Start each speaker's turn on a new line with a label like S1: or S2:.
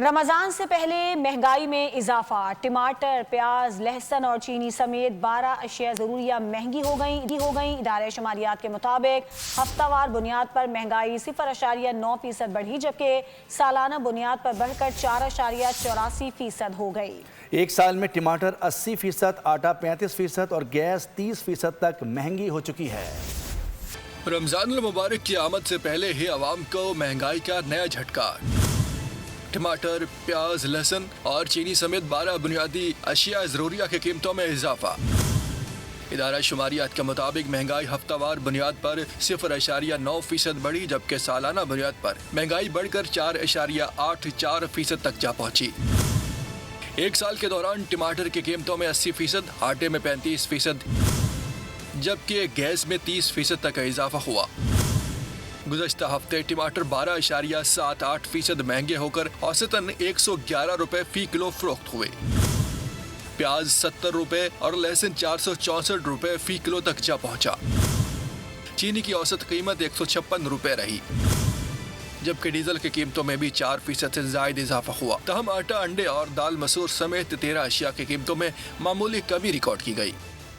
S1: رمضان سے پہلے مہنگائی میں اضافہ، ٹماٹر، پیاز، لہسن اور چینی سمیت 12 اشیاء ضروریہ مہنگی ہو گئیں۔ ادارہ شماریات کے مطابق ہفتہ وار بنیاد پر مہنگائی 0.9% بڑھی، جبکہ سالانہ بنیاد پر بڑھ کر 4.84% ہو گئی۔
S2: ایک سال میں ٹماٹر 80%، آٹا 35% اور گیس 30% تک مہنگی ہو چکی ہے۔
S3: رمضان المبارک کی آمد سے پہلے ہی عوام کو مہنگائی کا نیا جھٹکا۔ ٹماٹر، پیاز، لہسن اور چینی سمیت 12 بنیادی اشیاء ضروریہ کی قیمتوں میں اضافہ۔ ادارہ شماریات کے مطابق مہنگائی ہفتہ وار بنیاد پر 0.9% بڑھی، جبکہ سالانہ بنیاد پر مہنگائی بڑھ کر 4.84% تک جا پہنچی۔ ایک سال کے دوران ٹماٹر کی قیمتوں میں 80%، آٹے میں 35%، جبکہ گیس میں 30% تک اضافہ ہوا۔ گزشتہ ہفتے ٹماٹر 12.78% مہنگے ہو کر اوسطاً 111 روپے فی کلو فروخت ہوئے۔ پیاز 70 روپے اور لہسن 464 روپے فی کلو تک جا پہنچا۔ چینی کی اوسط قیمت 156 روپے رہی، جبکہ ڈیزل کی قیمتوں میں بھی 4% سے زائد اضافہ ہوا۔ تاہم آٹا، انڈے اور دال مسور سمیت 13 اشیاء کی قیمتوں میں معمولی کمی ریکارڈ کی گئی۔